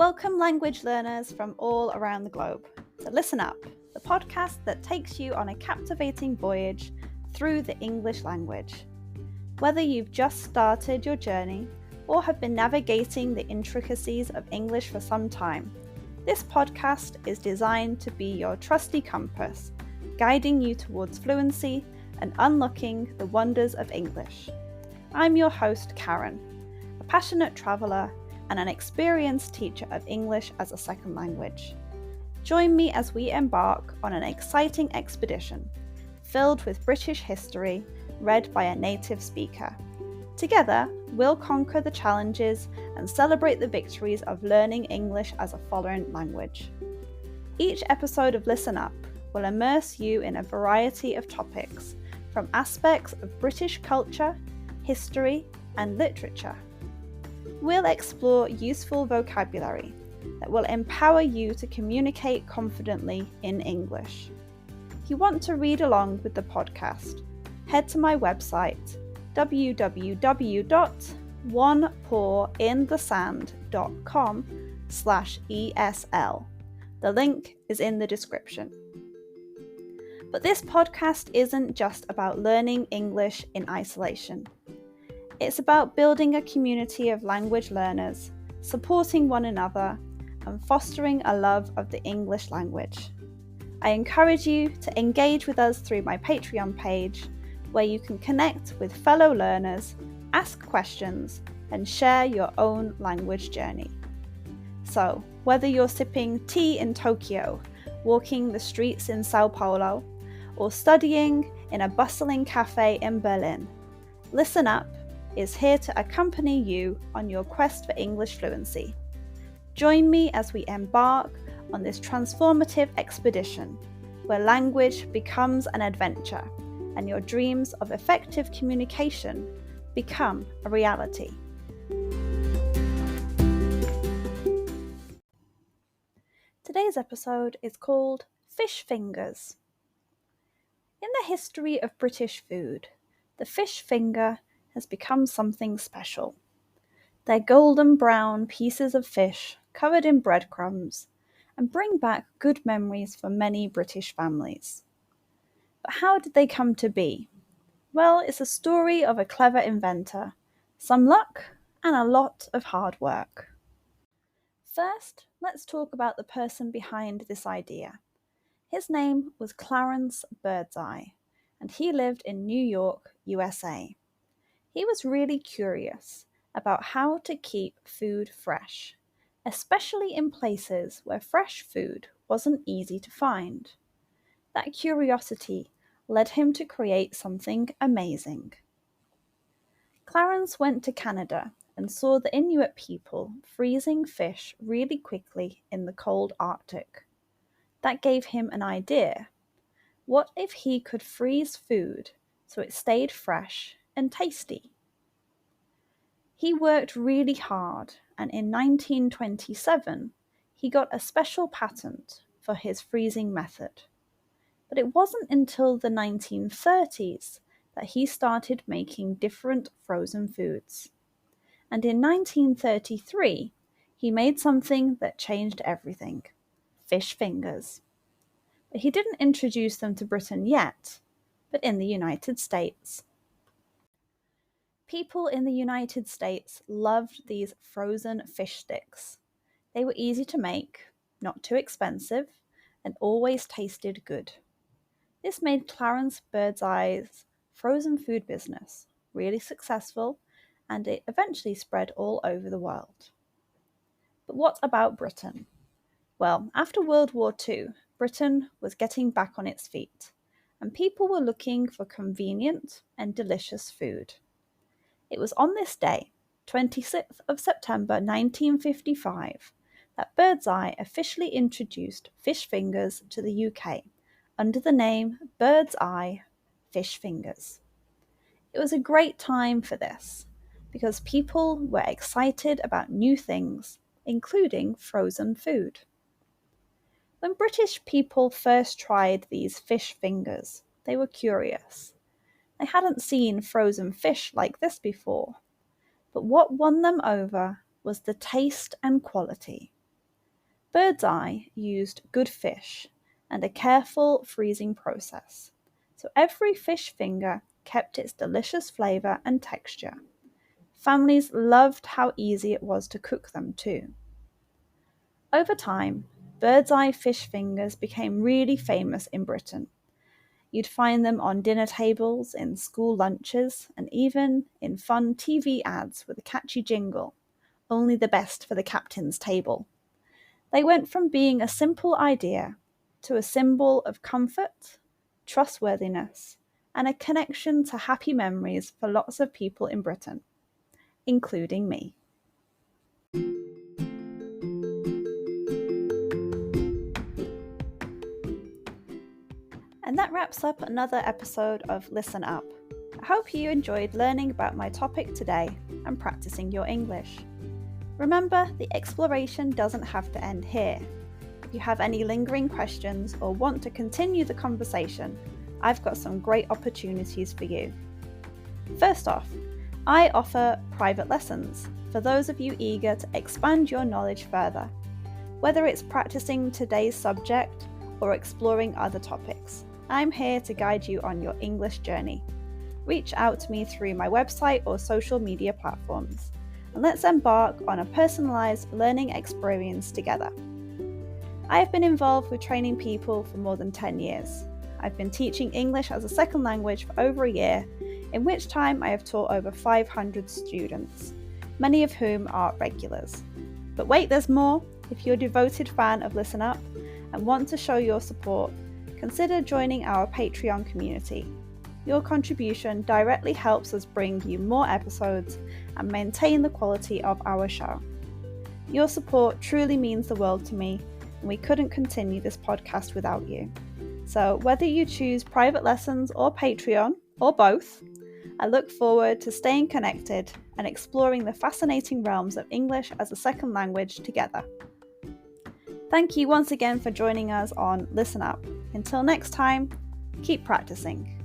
Welcome, language learners from all around the globe, to Listen Up, the podcast that takes you on a captivating voyage through the English language. Whether you've just started your journey or have been navigating the intricacies of English for some time, this podcast is designed to be your trusty compass, guiding you towards fluency and unlocking the wonders of English. I'm your host, Karen, a passionate traveller and an experienced teacher of English as a second language. Join me as we embark on an exciting expedition filled with British history read by a native speaker. Together, we'll conquer the challenges and celebrate the victories of learning English as a foreign language. Each episode of Listen Up will immerse you in a variety of topics, from aspects of British culture, history, and literature. We'll explore useful vocabulary that will empower you to communicate confidently in English. If you want to read along with the podcast, head to my website www.onepawinthesand.com/ESL. The link is in the description. But this podcast isn't just about learning English in isolation. It's about building a community of language learners, supporting one another, and fostering a love of the English language. I encourage you to engage with us through my Patreon page, where you can connect with fellow learners, ask questions, and share your own language journey. So, whether you're sipping tea in Tokyo, walking the streets in Sao Paulo, or studying in a bustling cafe in Berlin, Listen Up is here to accompany you on your quest for English fluency. Join me as we embark on this transformative expedition, where language becomes an adventure and your dreams of effective communication become a reality. Today's episode is called Fish Fingers. In the history of British food, the fish finger has become something special. They're golden brown pieces of fish covered in breadcrumbs and bring back good memories for many British families. But how did they come to be? Well, it's a story of a clever inventor, some luck, and a lot of hard work. First, let's talk about the person behind this idea. His name was Clarence Birdseye, and he lived in New York, USA. He was really curious about how to keep food fresh, especially in places where fresh food wasn't easy to find. That curiosity led him to create something amazing. Clarence went to Canada and saw the Inuit people freezing fish really quickly in the cold Arctic. That gave him an idea. What if he could freeze food so it stayed fresh and tasty? He worked really hard, and in 1927, he got a special patent for his freezing method. But it wasn't until the 1930s that he started making different frozen foods. And in 1933, he made something that changed everything: fish fingers. But he didn't introduce them to Britain yet, but in the United States. People in the United States loved these frozen fish sticks. They were easy to make, not too expensive, and always tasted good. This made Clarence Birdseye's frozen food business really successful, and it eventually spread all over the world. But what about Britain? Well, after World War II, Britain was getting back on its feet, and people were looking for convenient and delicious food. It was on this day, 26th of September 1955, that Birdseye officially introduced fish fingers to the UK under the name Birdseye Fish Fingers. It was a great time for this because people were excited about new things, including frozen food. When British people first tried these fish fingers, they were curious. They hadn't seen frozen fish like this before, but what won them over was the taste and quality. Birdseye used good fish and a careful freezing process, so every fish finger kept its delicious flavour and texture. Families loved how easy it was to cook them too. Over time, Birdseye fish fingers became really famous in Britain. You'd find them on dinner tables, in school lunches, and even in fun TV ads with a catchy jingle, only the best for the captain's table. They went from being a simple idea to a symbol of comfort, trustworthiness, and a connection to happy memories for lots of people in Britain, including me. And that wraps up another episode of Listen Up. I hope you enjoyed learning about my topic today and practicing your English. Remember, the exploration doesn't have to end here. If you have any lingering questions or want to continue the conversation, I've got some great opportunities for you. First off, I offer private lessons for those of you eager to expand your knowledge further, whether it's practicing today's subject or exploring other topics. I'm here to guide you on your English journey. Reach out to me through my website or social media platforms, and let's embark on a personalised learning experience together. I have been involved with training people for more than 10 years. I've been teaching English as a second language for over a year, in which time I have taught over 500 students, many of whom are regulars. But wait, there's more. If you're a devoted fan of Listen Up and want to show your support, consider joining our Patreon community. Your contribution directly helps us bring you more episodes and maintain the quality of our show. Your support truly means the world to me, and we couldn't continue this podcast without you. So whether you choose private lessons or Patreon, or both, I look forward to staying connected and exploring the fascinating realms of English as a second language together. Thank you once again for joining us on Listen Up. Until next time, keep practicing.